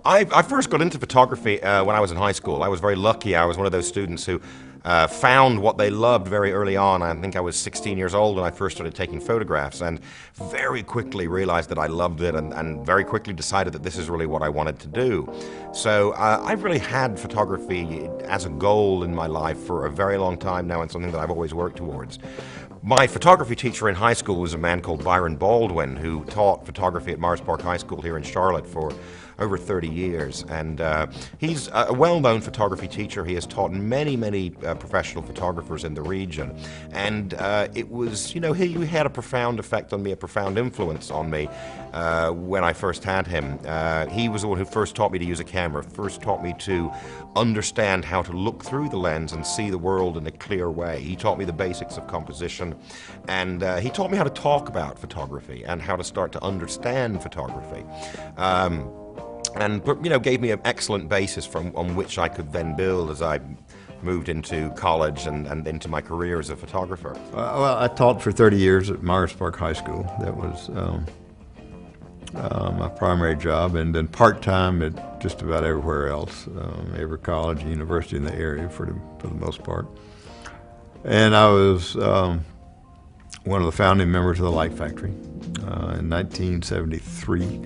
I first got into photography when I was in high school. I was very lucky. I was one of those students who found what they loved very early on. I think I was 16 years old when I first started taking photographs, and very quickly realized that I loved it, and very quickly decided that this is really what I wanted to do. So I've really had photography as a goal in my life for a very long time now, and something that I've always worked towards. My photography teacher in high school was a man called Byron Baldwin, who taught photography at Morris Park High School here in Charlotte for over 30 years. And he's a well-known photography teacher. He has taught many professional photographers in the region. And it was, you know, he had a profound effect on me, a profound influence on me when I first had him. He was the one who first taught me to use a camera, first taught me to understand how to look through the lens and see the world in a clear way. He taught me the basics of composition, and he taught me how to talk about photography and how to start to understand photography. And you know, gave me an excellent basis on which I could then build as I moved into college and into my career as a photographer. Well, I taught for 30 years at Morris Park High School. That was my primary job, and then part-time at just about everywhere else, every college and university in the area for the most part. And I was one of the founding members of the Light Factory in 1973.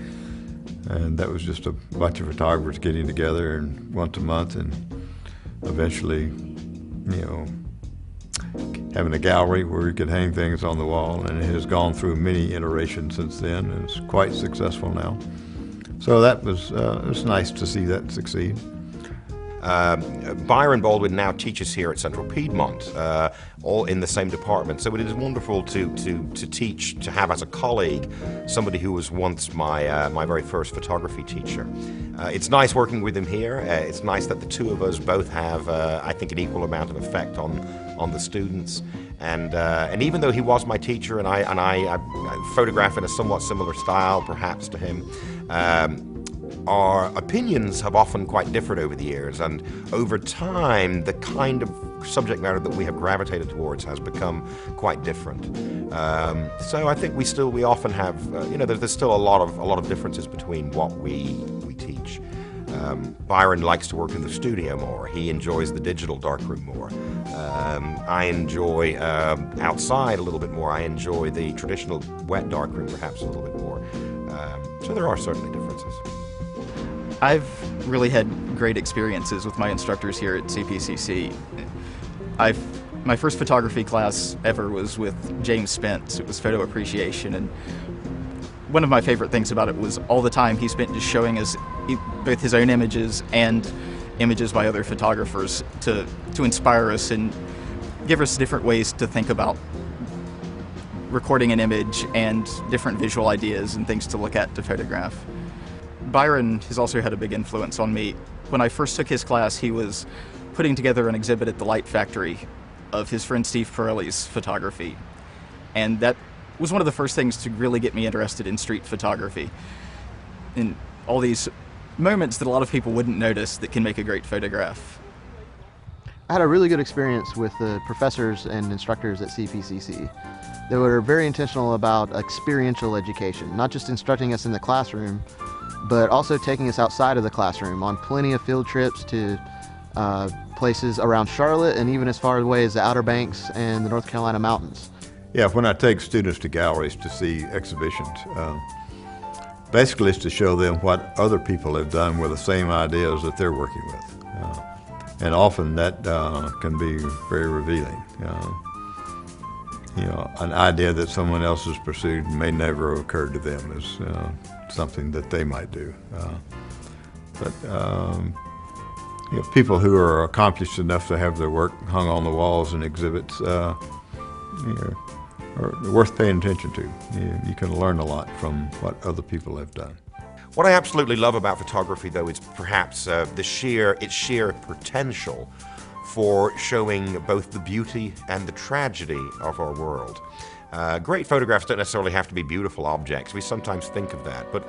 And that was just a bunch of photographers getting together and once a month, and eventually, you know, having a gallery where we could hang things on the wall. And it has gone through many iterations since then, and it's quite successful now. So that was it was nice to see that succeed. Byron Baldwin now teaches here at Central Piedmont, all in the same department. So it is wonderful to teach, to have as a colleague somebody who was once my very first photography teacher. It's nice working with him here. It's nice that the two of us both have, I think, an equal amount of effect on the students. And even though he was my teacher, and I photograph in a somewhat similar style, perhaps, to him. Our opinions have often quite differed over the years, and over time the kind of subject matter that we have gravitated towards has become quite different. So I think we often have, you know, there's still a lot of differences between what we teach. Byron likes to work in the studio more. He enjoys the digital darkroom more. I enjoy outside a little bit more. I enjoy the traditional wet darkroom perhaps a little bit more. So there are certainly differences. I've really had great experiences with my instructors here at CPCC. My first photography class ever was with James Spence. It was photo appreciation, and one of my favorite things about it was all the time he spent just showing us both his own images and images by other photographers to inspire us and give us different ways to think about recording an image and different visual ideas and things to look at to photograph. Byron has also had a big influence on me. When I first took his class, he was putting together an exhibit at the Light Factory of his friend Steve Pirelli's photography. And that was one of the first things to really get me interested in street photography. And all these moments that a lot of people wouldn't notice that can make a great photograph. I had a really good experience with the professors and instructors at CPCC. They were very intentional about experiential education, not just instructing us in the classroom, but also taking us outside of the classroom on plenty of field trips to places around Charlotte and even as far away as the Outer Banks and the North Carolina mountains. Yeah, when I take students to galleries to see exhibitions, basically it's to show them what other people have done with the same ideas that they're working with. And often that can be very revealing. You know, an idea that someone else has pursued may never have occurred to them as something that they might do. You know, people who are accomplished enough to have their work hung on the walls and exhibits, you know, are worth paying attention to. You can learn a lot from what other people have done. What I absolutely love about photography, though, is perhaps its sheer potential for showing both the beauty and the tragedy of our world. Great photographs don't necessarily have to be beautiful objects. We sometimes think of that, but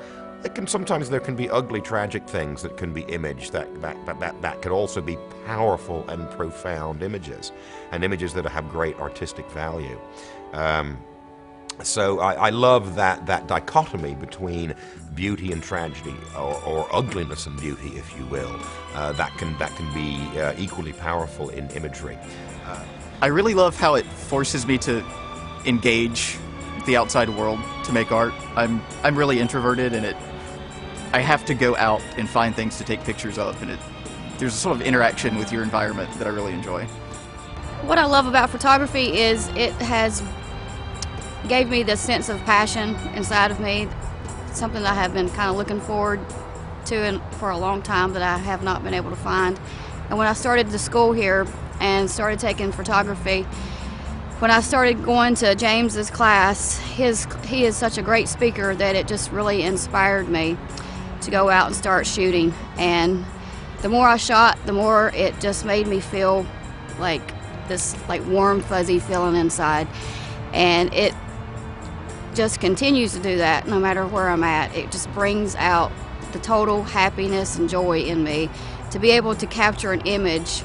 sometimes there can be ugly, tragic things that can be imaged that could also be powerful and profound images, and images that have great artistic value. So I love that dichotomy between beauty and tragedy, or ugliness and beauty, if you will. That can be equally powerful in imagery. I really love how it forces me to engage the outside world to make art. I'm really introverted, and I have to go out and find things to take pictures of, and there's a sort of interaction with your environment that I really enjoy. What I love about photography is it has gave me this sense of passion inside of me, something that I have been kind of looking forward to for a long time that I have not been able to find. And when I started the school here and started taking photography, when I started going to James's class, he is such a great speaker that it just really inspired me to go out and start shooting. And the more I shot, the more it just made me feel like this warm, fuzzy feeling inside. And it just continues to do that no matter where I'm at. It just brings out the total happiness and joy in me to be able to capture an image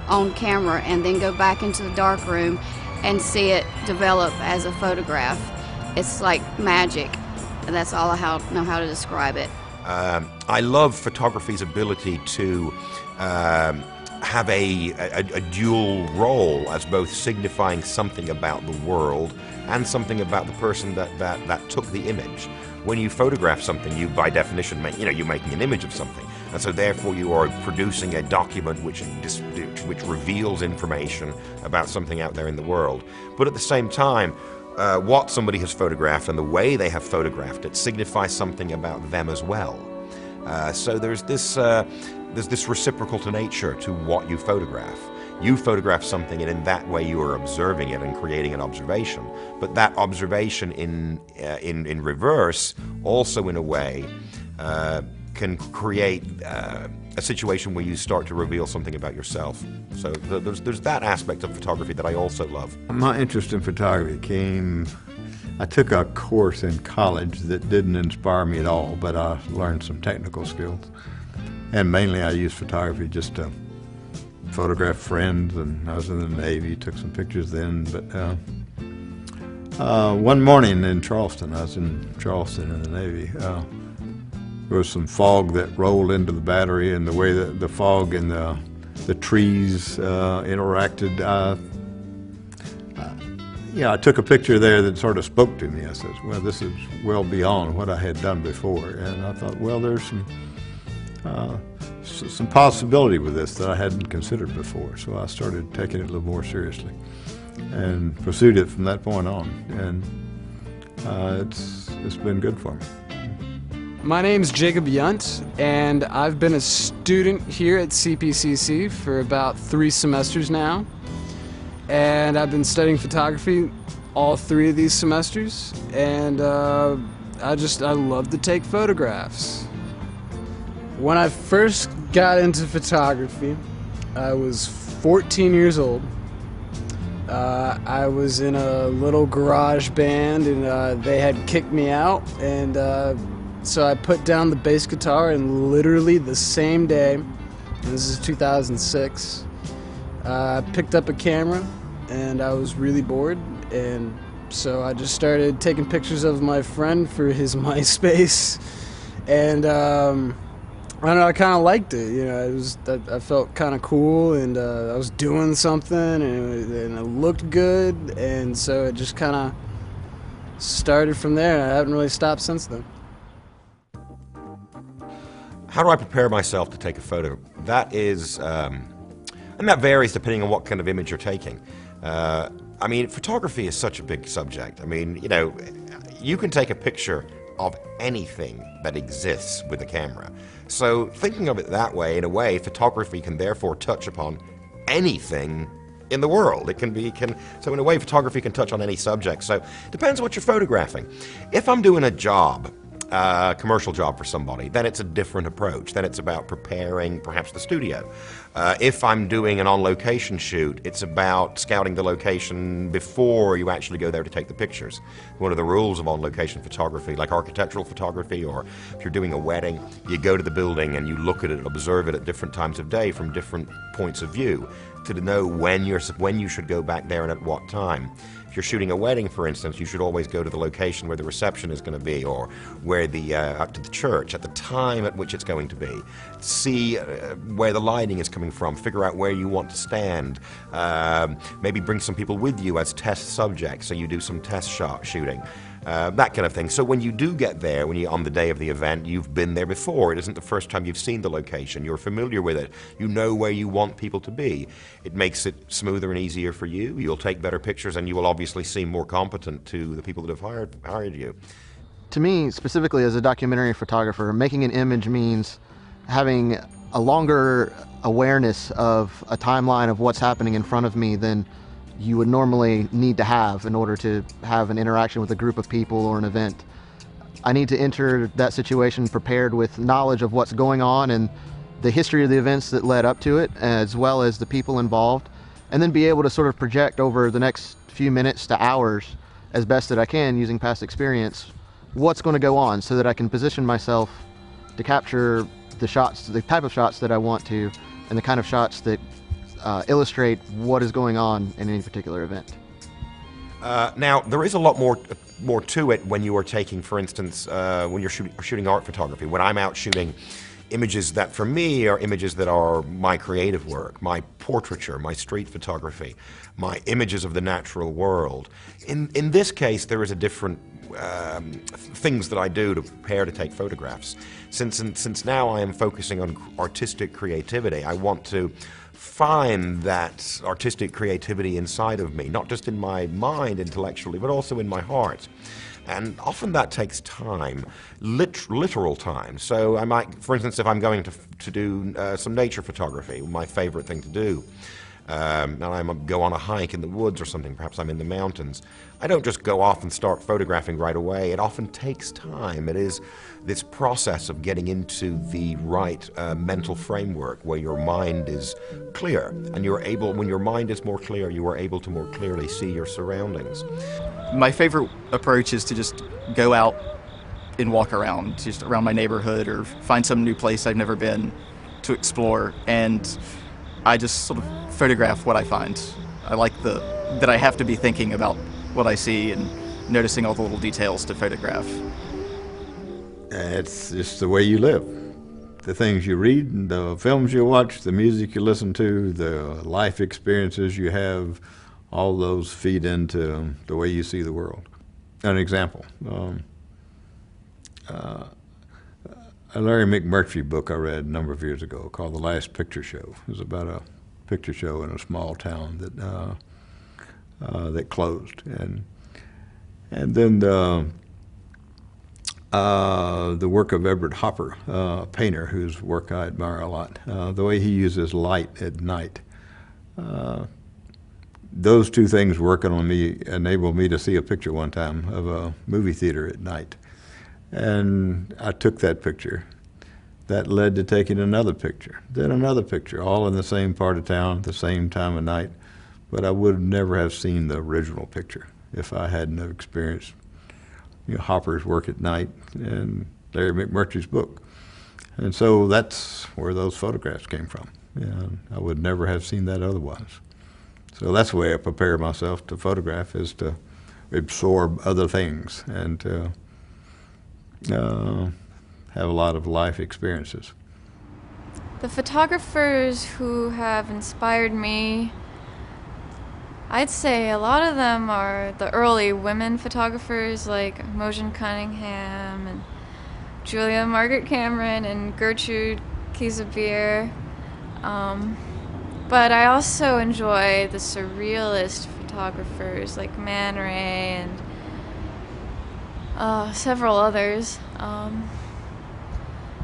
on camera and then go back into the darkroom and see it develop as a photograph. It's like magic, and that's all I know how to describe it. I love photography's ability to have a dual role as both signifying something about the world and something about the person that took the image. When you photograph something, you by definition you're making an image of something, and so therefore you are producing a document which reveals information about something out there in the world. But at the same time, what somebody has photographed and the way they have photographed it signifies something about them as well. So there's this reciprocal to nature to what you photograph. You photograph something, and in that way you are observing it and creating an observation. But that observation in reverse also, in a way, can create a situation where you start to reveal something about yourself. So there's that aspect of photography that I also love. My interest in photography came, I took a course in college that didn't inspire me at all, but I learned some technical skills. And mainly I used photography just to photograph friends, and I was in the Navy, took some pictures then. But one morning in Charleston, I was in Charleston in the Navy, there was some fog that rolled into the battery, and the way that the fog and the trees interacted, I took a picture there that sort of spoke to me. I said, well, this is well beyond what I had done before. And I thought, well, there's some possibility with this that I hadn't considered before. So I started taking it a little more seriously and pursued it from that point on. And it's been good for me. My name's Jacob Yunt, and I've been a student here at CPCC for about 3 semesters now. And I've been studying photography all 3 of these semesters, and I love to take photographs. When I first got into photography, I was 14 years old. I was in a little garage band, and they had kicked me out, and so I put down the bass guitar, and literally the same day, this is 2006, I picked up a camera, and I was really bored, and so I just started taking pictures of my friend for his MySpace, and I don't know, I kind of liked it, you know. I felt kind of cool, and I was doing something, and it looked good, and so it just kind of started from there, and I haven't really stopped since then. How do I prepare myself to take a photo? That is, and that varies depending on what kind of image you're taking. I mean, photography is such a big subject. I mean, you know, you can take a picture of anything that exists with a camera. So thinking of it that way, in a way, photography can therefore touch upon anything in the world. So in a way, photography can touch on any subject. So it depends what you're photographing. If I'm doing a job, commercial job for somebody, then it's a different approach. Then it's about preparing perhaps the studio. If I'm doing an on-location shoot, it's about scouting the location before you actually go there to take the pictures. One of the rules of on-location photography, like architectural photography, or if you're doing a wedding, you go to the building and you look at it, observe it at different times of day from different points of view to know when you should go back there and at what time. If you're shooting a wedding, for instance, you should always go to the location where the reception is going to be, or where up to the church at the time at which it's going to be. See where the lighting is coming from. Figure out where you want to stand. Maybe bring some people with you as test subjects, so you do some test shot shooting. That kind of thing. So when you do get there, on the day of the event, you've been there before. It isn't the first time you've seen the location. You're familiar with it. You know where you want people to be. It makes it smoother and easier for you. You'll take better pictures, and you will obviously seem more competent to the people that have hired you. To me, specifically as a documentary photographer, making an image means having a longer awareness of a timeline of what's happening in front of me than you would normally need to have in order to have an interaction with a group of people or an event. I need to enter that situation prepared with knowledge of what's going on and the history of the events that led up to it, as well as the people involved, and then be able to sort of project over the next few minutes to hours as best that I can using past experience what's going to go on, so that I can position myself to capture the shots, the type of shots that I want to, and the kind of shots that illustrate what is going on in any particular event. Now, there is a lot more to it when you are taking, for instance, when you're shooting art photography. When I'm out shooting images that, for me, are images that are my creative work, my portraiture, my street photography, my images of the natural world. In this case, there is a different things that I do to prepare to take photographs. Since now I am focusing on artistic creativity, I want to find that artistic creativity inside of me, not just in my mind intellectually, but also in my heart. And often that takes time, literal time. So I might, for instance, if I'm going to do some nature photography, my favorite thing to do, and I go on a hike in the woods or something, perhaps I'm in the mountains, I don't just go off and start photographing right away. It often takes time. It is this process of getting into the right mental framework where your mind is clear, and when your mind is more clear, you are able to more clearly see your surroundings. My favorite approach is to just go out and walk around, just around my neighborhood, or find some new place I've never been to explore, and I just sort of photograph what I find. I like that I have to be thinking about what I see and noticing all the little details to photograph. It's just the way you live. The things you read, the films you watch, the music you listen to, the life experiences you have, all those feed into the way you see the world. An example, a Larry McMurtry book I read a number of years ago called The Last Picture Show. It was about a picture show in a small town that closed, and then the work of Everett Hopper, a painter whose work I admire a lot, the way he uses light at night. Those two things working on me enabled me to see a picture one time of a movie theater at night. And I took that picture. That led to taking another picture, then another picture, all in the same part of town at the same time of night. But I would never have seen the original picture if I hadn't have experienced Hopper's work at night and Larry McMurtry's book. And so that's where those photographs came from. I would never have seen that otherwise. So that's the way I prepare myself to photograph, is to absorb other things and to have a lot of life experiences. The photographers who have inspired me, I'd say a lot of them are the early women photographers like Mojen Cunningham and Julia Margaret Cameron and Gertrude Kiesebier. But I also enjoy the surrealist photographers like Man Ray and several others.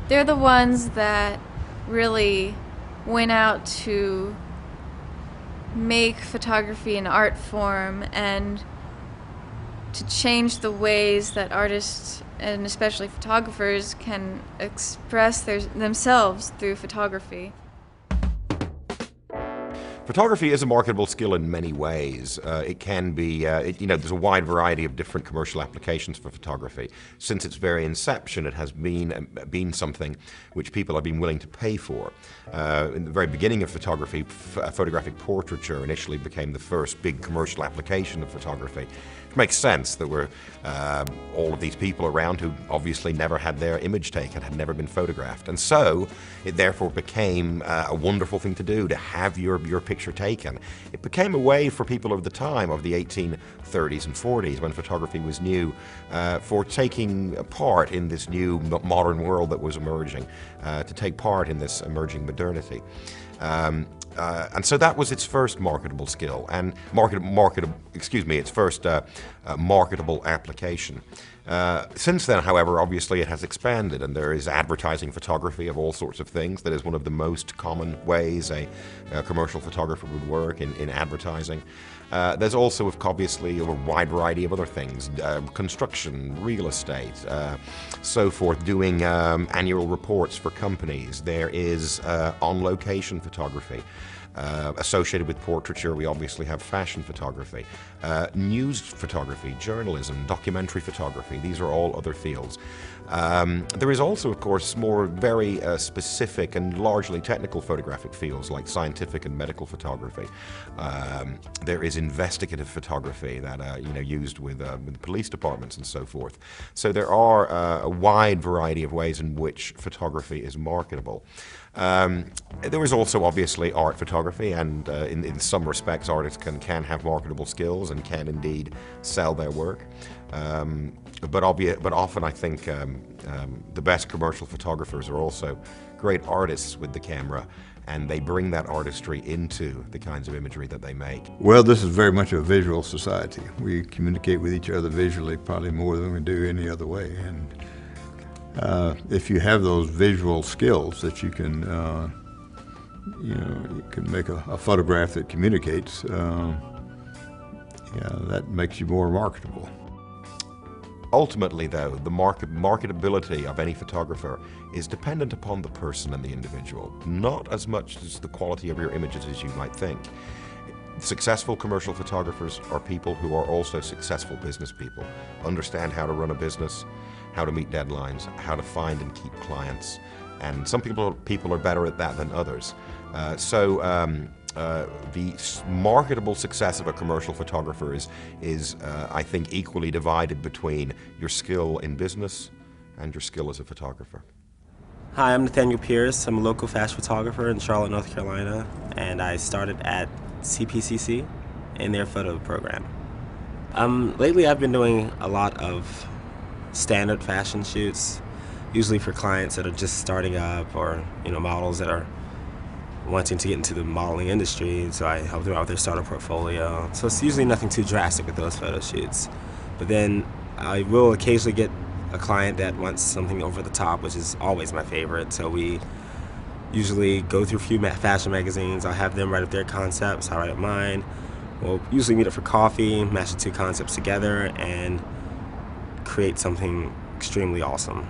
They're the ones that really went out to make photography an art form and to change the ways that artists and especially photographers, can express themselves through photography. Photography is a marketable skill in many ways. It can be, there's a wide variety of different commercial applications for photography. Since its very inception, it has been something which people have been willing to pay for. In the very beginning of photography, photographic portraiture initially became the first big commercial application of photography. It makes sense. There were all of these people around who obviously never had their image taken, had never been photographed. And so it therefore became a wonderful thing to do, to have your picture taken. It became a way for people of the time, of the 1830s and 40s, when photography was new, for taking part in this new modern world that was emerging, to take part in this emerging modernity. And so that was its first marketable skill, and its first marketable application. Since then, however, obviously it has expanded, and there is advertising photography of all sorts of things. That is one of the most common ways a commercial photographer would work in advertising. There's also, obviously, a wide variety of other things, construction, real estate, so forth, doing annual reports for companies. There is on-location photography. Associated with portraiture, we obviously have fashion photography, news photography, journalism, documentary photography. These are all other fields. There is also, of course, more very specific and largely technical photographic fields like scientific and medical photography. There is investigative photography that used with police departments and so forth. So there are a wide variety of ways in which photography is marketable. There is also obviously art photography, and in some respects artists can have marketable skills and can indeed sell their work. But often I think the best commercial photographers are also great artists with the camera, and they bring that artistry into the kinds of imagery that they make. Well, this is very much a visual society. We communicate with each other visually probably more than we do any other way. And if you have those visual skills that you can, you can make a photograph that communicates, that makes you more marketable. Ultimately, though, the marketability of any photographer is dependent upon the person and the individual, not as much as the quality of your images as you might think. Successful commercial photographers are people who are also successful business people, understand how to run a business, how to meet deadlines, how to find and keep clients, and some people are better at that than others. The marketable success of a commercial photographer is I think, equally divided between your skill in business and your skill as a photographer. Hi, I'm Nathaniel Pierce. I'm a local fashion photographer in Charlotte, North Carolina, and I started at CPCC in their photo program. Lately I've been doing a lot of standard fashion shoots, usually for clients that are just starting up, or models that are wanting to get into the modeling industry, so I help them out with their starter portfolio. So it's usually nothing too drastic with those photo shoots. But then I will occasionally get a client that wants something over the top, which is always my favorite. So we usually go through a few fashion magazines. I'll have them write up their concepts, I write up mine. We'll usually meet up for coffee, match the two concepts together, and create something extremely awesome.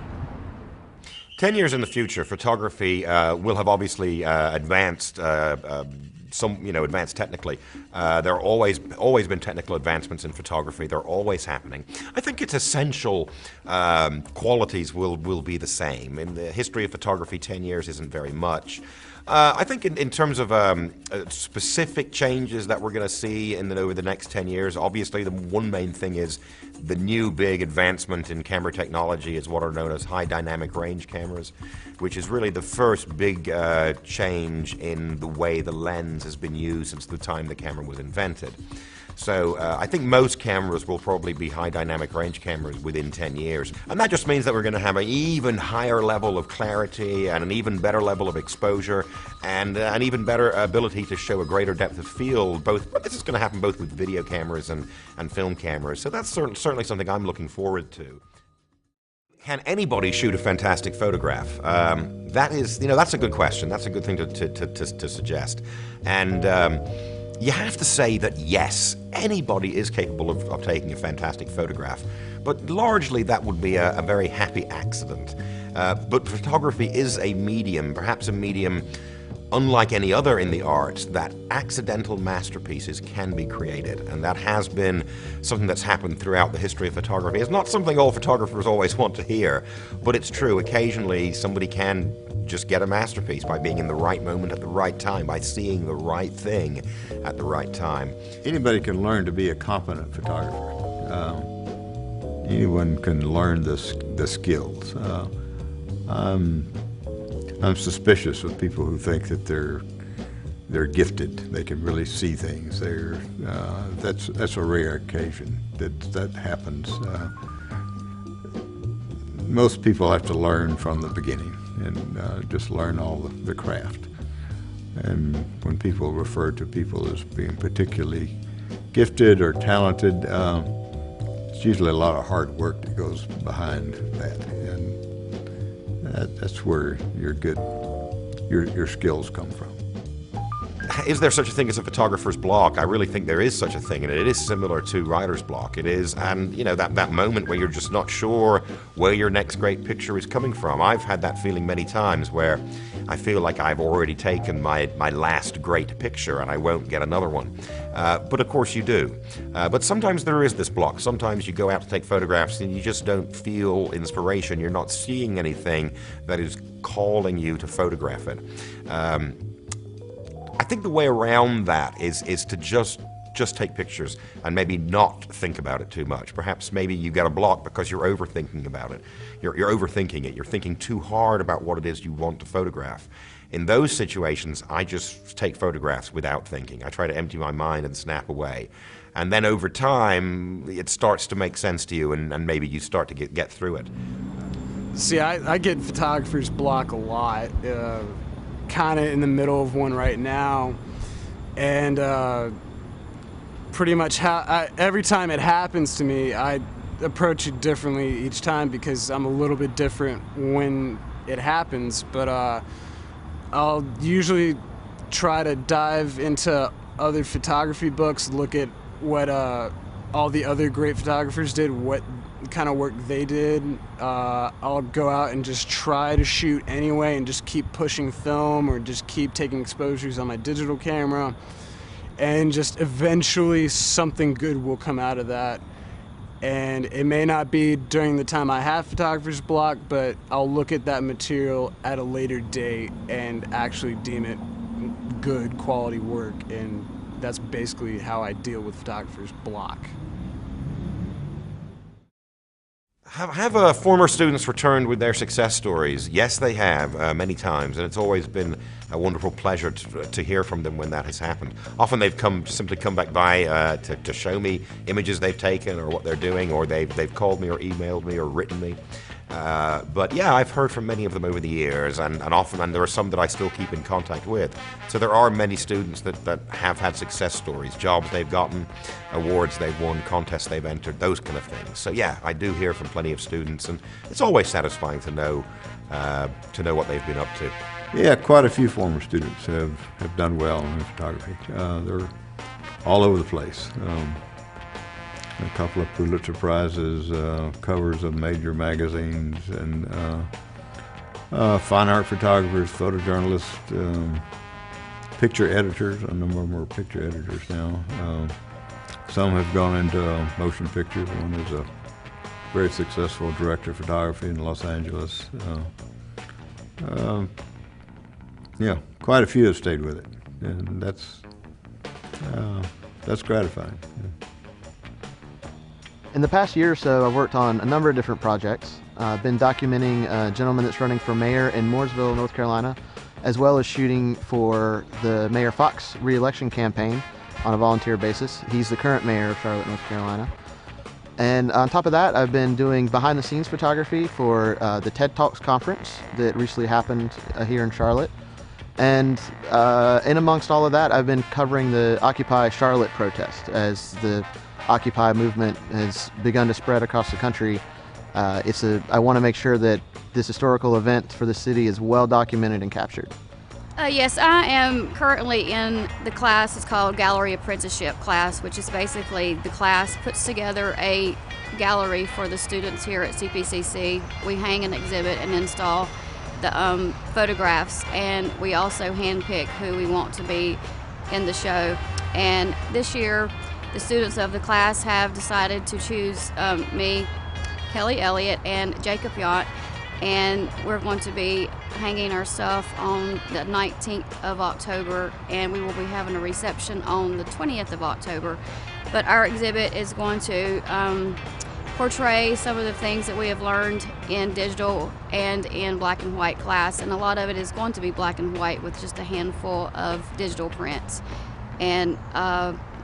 10 years in the future, photography will have obviously advanced advanced technically. There are always been technical advancements in photography. They're always happening. I think its essential qualities will be the same. In the history of photography, 10 years isn't very much. I think in terms of specific changes that we're going to see over the next 10 years, obviously the one main thing is the new big advancement in camera technology is what are known as high dynamic range cameras, which is really the first big change in the way the lens has been used since the time the camera was invented. So I think most cameras will probably be high dynamic range cameras within 10 years. And that just means that we're going to have an even higher level of clarity and an even better level of exposure and an even better ability to show a greater depth of field. But this is going to happen both with video cameras and film cameras. So that's certainly something I'm looking forward to. Can anybody shoot a fantastic photograph? That's a good question. That's a good thing to suggest. And you have to say that yes, anybody is capable of taking a fantastic photograph. but largely that would be a very happy accident. But photography is a medium, perhaps a medium unlike any other in the arts, that accidental masterpieces can be created, and that has been something that's happened throughout the history of photography. It's not something all photographers always want to hear, but it's true. Occasionally somebody can just get a masterpiece by being in the right moment at the right time, by seeing the right thing at the right time. Anybody can learn to be a competent photographer. Anyone can learn the skills. I'm suspicious of people who think that they're gifted. They can really see things. That's a rare occasion that happens. Most people have to learn from the beginning and just learn all the craft. And when people refer to people as being particularly gifted or talented, it's usually a lot of hard work that goes behind that. And that's where your skills come from. Is there such a thing as a photographer's block? I really think there is such a thing, and it is similar to writer's block. It is, and that moment where you're just not sure where your next great picture is coming from. I've had that feeling many times where I feel like I've already taken my last great picture and I won't get another one. But of course you do. But sometimes there is this block. Sometimes you go out to take photographs and you just don't feel inspiration. You're not seeing anything that is calling you to photograph it. I think the way around that is to just take pictures and maybe not think about it too much. Perhaps maybe you get a block because you're overthinking about it. You're overthinking it. You're thinking too hard about what it is you want to photograph. In those situations, I just take photographs without thinking. I try to empty my mind and snap away. And then over time, it starts to make sense to you, and maybe you start to get through it. See, I get photographer's block a lot. Kind of in the middle of one right now, and pretty much every time it happens to me, I approach it differently each time because I'm a little bit different when it happens. But I'll usually try to dive into other photography books, look at what all the other great photographers did, what kind of work they did. I'll go out and just try to shoot anyway and just keep pushing film or just keep taking exposures on my digital camera, and just eventually something good will come out of that. And it may not be during the time I have photographer's block, but I'll look at that material at a later date and actually deem it good quality work, and that's basically how I deal with photographer's block. Have former students returned with their success stories? Yes, they have, many times, and it's always been a wonderful pleasure to hear from them when that has happened. Often they've simply come back by to show me images they've taken or what they're doing, or they've called me or emailed me or written me. But yeah, I've heard from many of them over the years, and there are some that I still keep in contact with. So there are many students that have had success stories, jobs they've gotten, awards they've won, contests they've entered, those kind of things. So yeah, I do hear from plenty of students, and it's always satisfying to know what they've been up to. Yeah, quite a few former students have done well in photography. They're all over the place. A couple of Pulitzer Prizes, covers of major magazines, and fine art photographers, photojournalists, picture editors. A number of them are picture editors now. Some have gone into motion pictures. One is a very successful director of photography in Los Angeles. Yeah, quite a few have stayed with it, and that's gratifying. Yeah. In the past year or so, I've worked on a number of different projects. I've been documenting a gentleman that's running for mayor in Mooresville, North Carolina, as well as shooting for the Mayor Fox re-election campaign on a volunteer basis. He's the current mayor of Charlotte, North Carolina. And on top of that, I've been doing behind-the-scenes photography for the TED Talks conference that recently happened here in Charlotte. And in amongst all of that, I've been covering the Occupy Charlotte protest as the Occupy movement has begun to spread across the country. I want to make sure that this historical event for the city is well documented and captured. Yes, I am currently in the class. It's called Gallery Apprenticeship class, which is basically the class puts together a gallery for the students here at CPCC. We hang and exhibit and install the photographs, and we also handpick who we want to be in the show. And this year, the students of the class have decided to choose me, Kelly Elliott, and Jacob Yount, and we're going to be hanging our stuff on the 19th of October, and we will be having a reception on the 20th of October. But our exhibit is going to portray some of the things that we have learned in digital and in black and white class, and a lot of it is going to be black and white with just a handful of digital prints. And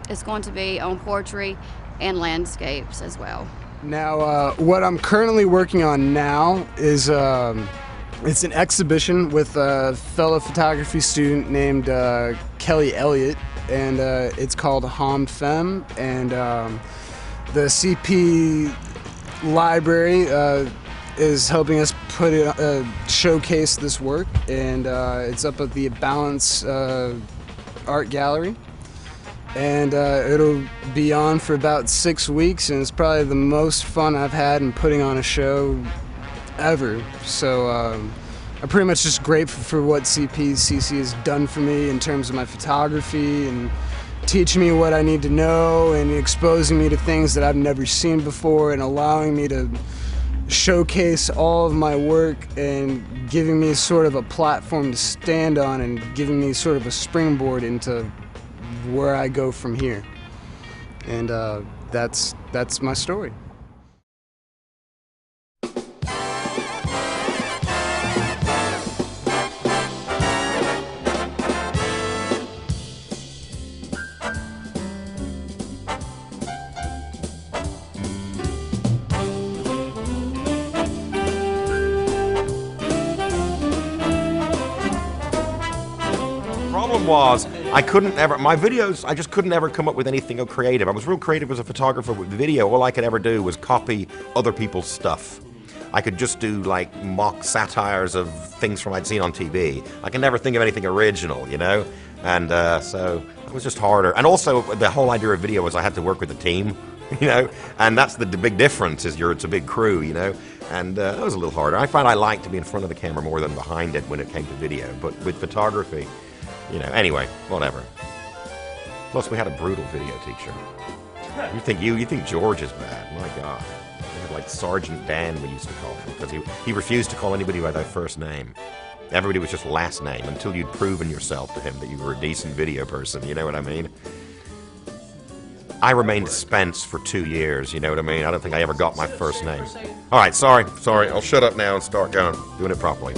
it's going to be on poetry and landscapes as well. Now, what I'm currently working on now is it's an exhibition with a fellow photography student named Kelly Elliott, and it's called Homme Femme, and the CP library is helping us put it, showcase this work, and it's up at the Balance Art Gallery. And it'll be on for about 6 weeks, and it's probably the most fun I've had in putting on a show ever. So I'm pretty much just grateful for what CPCC has done for me in terms of my photography and teaching me what I need to know and exposing me to things that I've never seen before and allowing me to showcase all of my work and giving me sort of a platform to stand on and giving me sort of a springboard into where I go from here. And that's my story. Problem was, I couldn't ever, my videos, I just couldn't ever come up with anything creative. I was real creative as a photographer with video. All I could ever do was copy other people's stuff. I could just do like mock satires of things from I'd seen on TV. I could never think of anything original, you know? And so it was just harder. And also the whole idea of video was I had to work with a team, you know? And that's the big difference is it's a big crew, you know? And that was a little harder. I find I like to be in front of the camera more than behind it when it came to video. But with photography, you know, anyway, whatever. Plus, we had a brutal video teacher. You think George is bad? My God. We had like Sergeant Dan, we used to call him, because he refused to call anybody by their first name. Everybody was just last name until you'd proven yourself to him that you were a decent video person. You know what I mean? I remained Spence for 2 years. You know what I mean? I don't think I ever got my first name. All right, sorry. I'll shut up now and start doing it properly.